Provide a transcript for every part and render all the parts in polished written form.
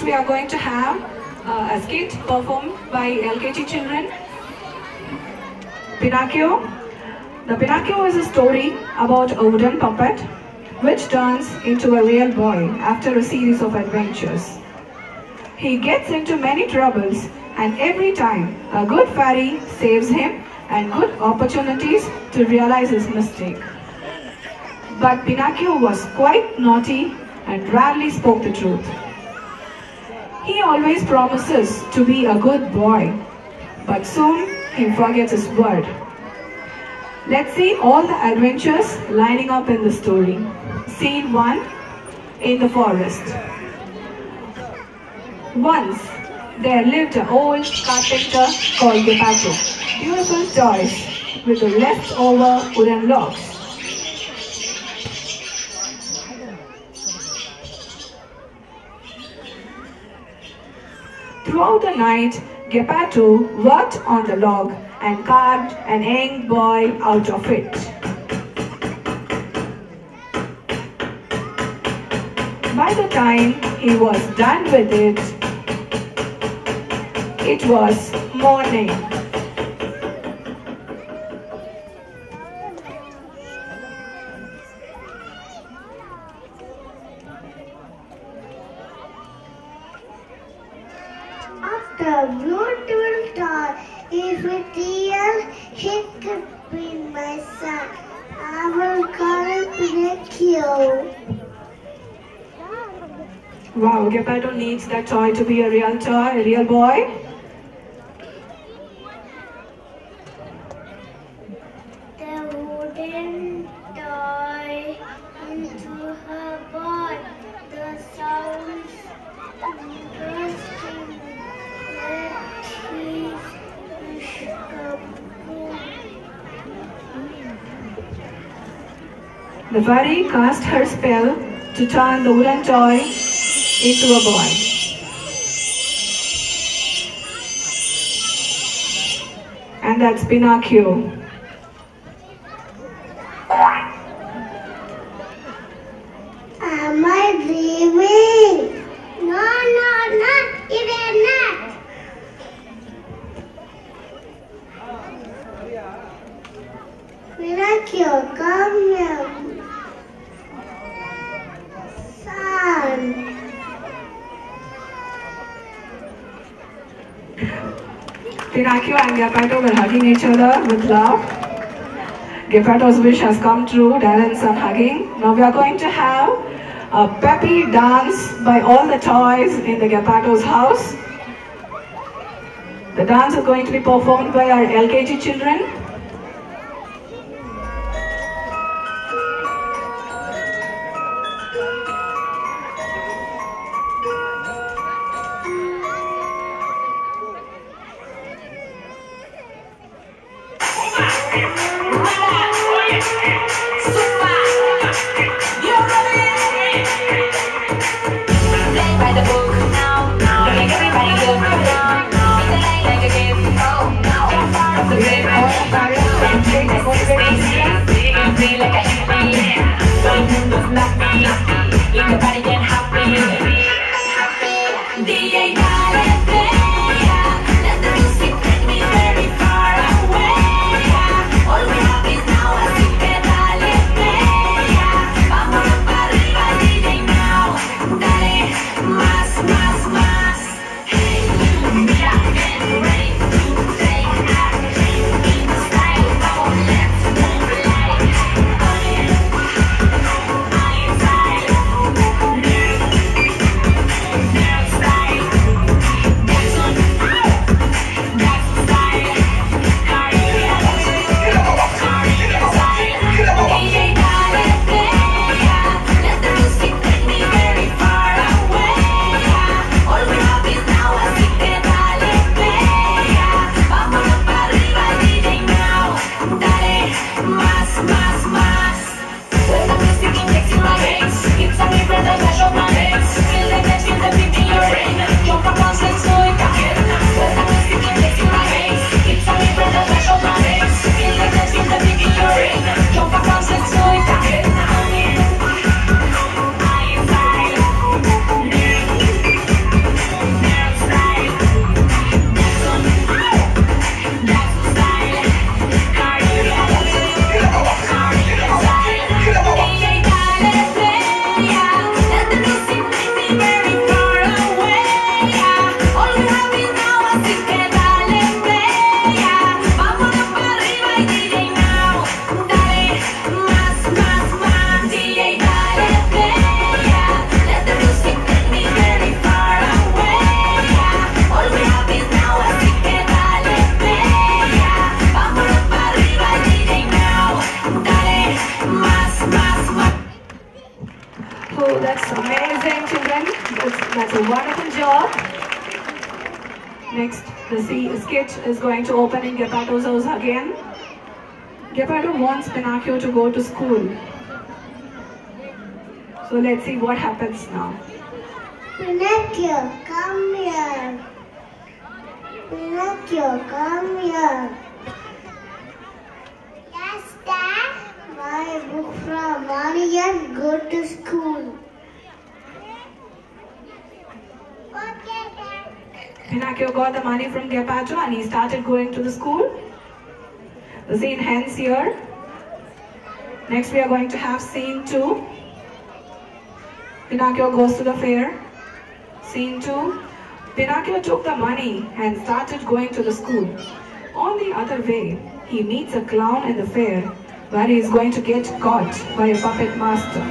we are going to have a skit performed by LKG children. Pinocchio. The Pinocchio is a story about a wooden puppet which turns into a real boy after a series of adventures. He gets into many troubles, and every time a good fairy saves him and good opportunities to realize his mistake. But Pinocchio was quite naughty and rarely spoke the truth. He always promises to be a good boy, but soon he forgets his word. Let's see all the adventures lining up in the story. Scene 1, in the forest. Once, there lived an old carpenter called Geppetto. Beautiful toys with the leftover wooden logs. Throughout the night, Geppetto worked on the log and carved an young boy out of it. By the time he was done with it, it was morning. After beautiful toy, if it real, he could be my son. I will call him Pinocchio. Wow, Geppetto needs that toy to be a real toy, a real boy. The wooden toy into her boy. The sounds interesting. The fairy cast her spell to turn the wooden toy into a boy. And that's Pinocchio. Am I dreaming? No, it is not. Pinocchio, come here. Son. Pinocchio and Geppetto were hugging each other with love. Geppetto's wish has come true, dad and son hugging. Now we are going to have a peppy dance by all the toys in the Geppetto's house. The dance is going to be performed by our LKG children. So wonderful job. Next, the skit is going to open in Geppetto's house again. Geppetto wants Pinocchio to go to school. So let's see what happens now. Pinocchio, come here. Pinocchio, come here. Yes, Dad. My book from money and go to school. Okay, Dad. Pinocchio got the money from Geppetto and he started going to the school. The scene ends here. Next we are going to have scene 2. Pinocchio goes to the fair. Scene 2. Pinocchio took the money and started going to the school. On the other way, he meets a clown in the fair where he is going to get caught by a puppet master.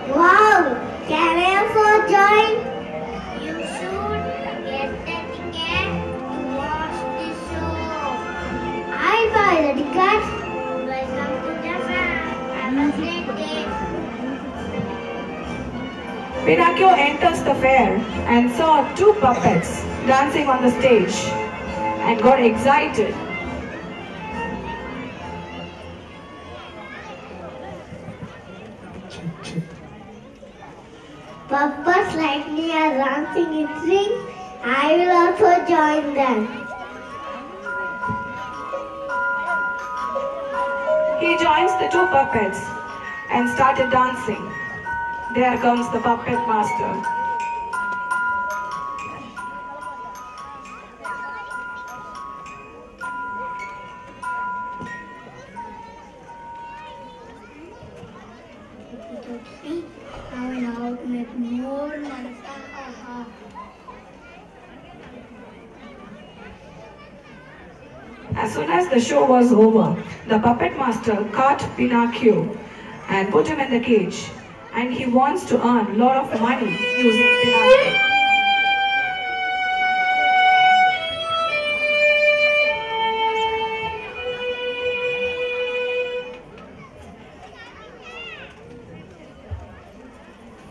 Wow! Can I also join? You should get the ticket to watch the show. I buy the ticket. Welcome to the fair. Have a great day. Pinocchio enters the fair and saw 2 puppets dancing on the stage and got excited. Puppets like me are dancing in swing. I will also join them. He joins the 2 puppets and started dancing. There comes the puppet master. I will now make more money. As soon as the show was over, the puppet master caught Pinocchio and put him in the cage. And he wants to earn a lot of money using Pinocchio.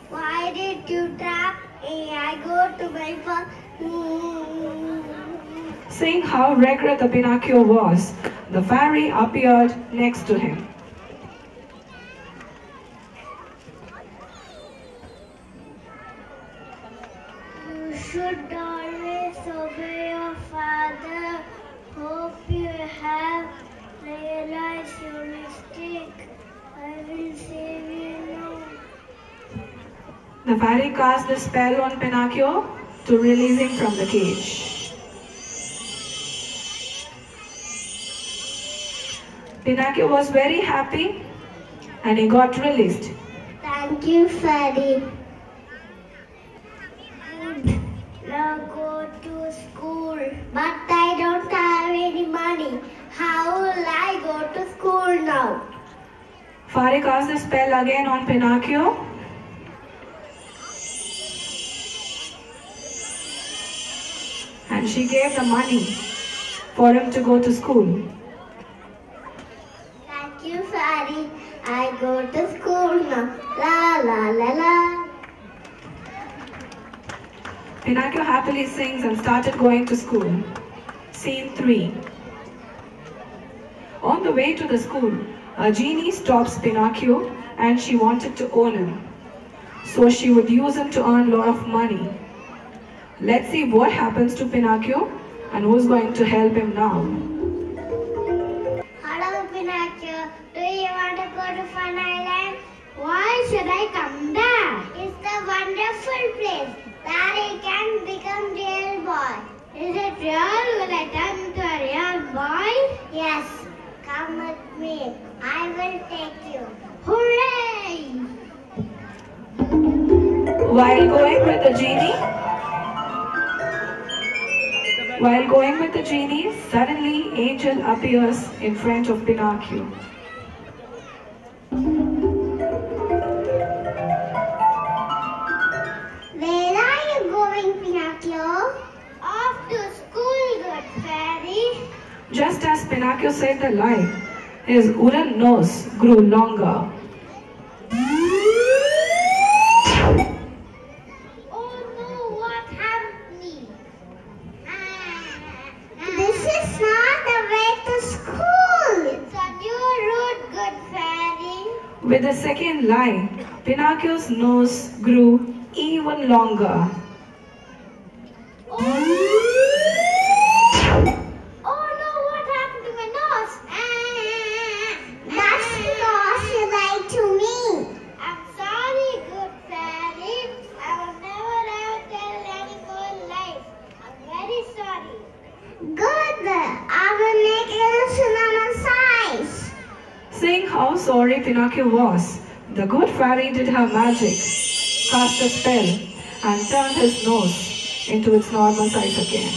Why did you trap me? I go to my phone. Seeing how regret the Pinocchio was, the fairy appeared next to him. You should always obey your father. Hope you have realized your mistake. I will save you now. The fairy cast the spell on Pinocchio to release him from the cage. Pinocchio was very happy and he got released. Thank you, fairy. Good. Now go to school. But I don't have any money. How will I go to school now? Fairy cast the spell again on Pinocchio. And she gave the money for him to go to school. Thank you, fairy. I go to school now. La la la la. Pinocchio happily sings and started going to school. Scene 3. On the way to the school, a genie stops Pinocchio and she wanted to own him. So she would use him to earn a lot of money. Let's see what happens to Pinocchio and who's going to help him now. Hello, Pinocchio. Do you want to go to Fun Island? Why should I come there? It's a wonderful place. There you can become real boy. Is it real? Will I turn into a real boy? Yes. Come with me. I will take you. Hooray! While going with the genie, suddenly Angel appears in front of Pinocchio. Where are you going, Pinocchio? Off to school, good fairy. Just as Pinocchio said the line, His wooden nose grew longer. Oh no, what happened to me? This is not the way to school. It's a new route, good fairy. With the second line, Pinocchio's nose grew even longer. Oh no, what happened to my nose? That's because you lied to me. I'm sorry, good fairy. I will never ever tell any more lies. I'm very sorry. Good. I will make it a size. Seeing how sorry Pinocchio was, the good fairy did her magic, cast a spell, and turned his nose into its normal size again.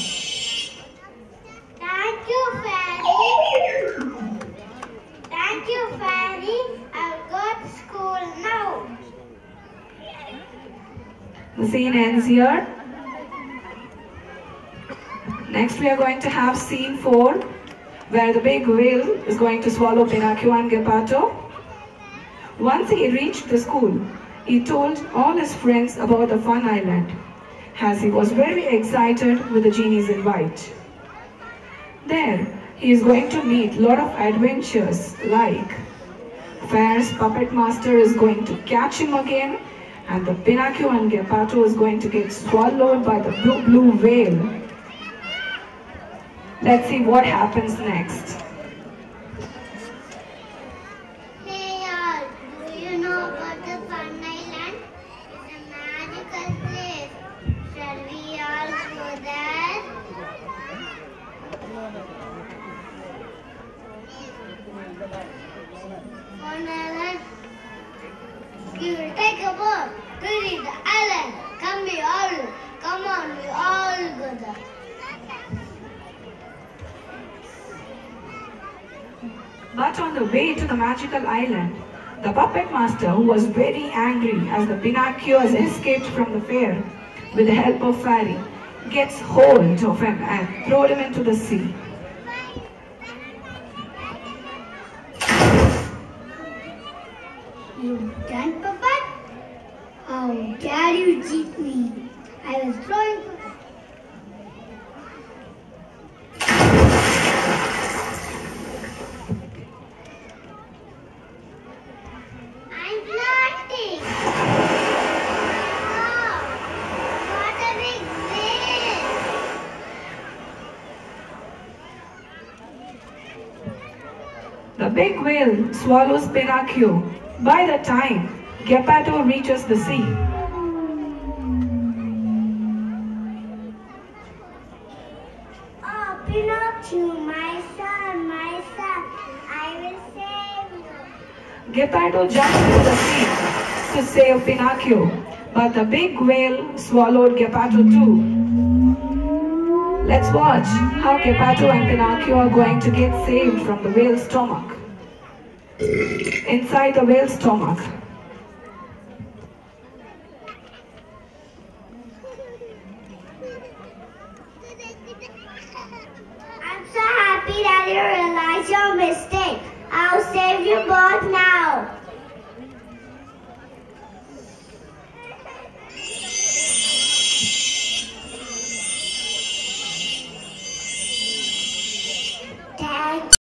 Thank you, fairy. Thank you, fairy. I'll go to school now. The scene ends here. Next we are going to have scene 4, where the big whale is going to swallow Pinocchio and Geppetto. Once he reached the school, he told all his friends about the fun island, as he was very excited with the genie's invite. There, he is going to meet a lot of adventures like Fair's puppet master is going to catch him again, and the Pinocchio and Geppetto is going to get swallowed by the blue whale. Let's see what happens next. Hey all, do you know about the fun island? It's a magical place. Shall we all go there? Fun island? We will take a boat to reach the island. Come on, we all go there. But on the way to the magical island, the puppet master, who was very angry as the Pinocchio has escaped from the fair with the help of Fairy, gets hold of him and throws him into the sea. You done, puppet? How dare you cheat me? I was throwing. I'm floating. Oh, what a big whale! The big whale swallows Pinocchio. By the time Geppetto reaches the sea, Oh, Pinocchio, my son, I will save you. Geppetto jumps into the sea to save Pinocchio, but the big whale swallowed Geppetto too. Let's watch how Geppetto and Pinocchio are going to get saved from the whale's stomach. Inside the whale's stomach, I'm so happy that you realized your mistake. I'll save you both now.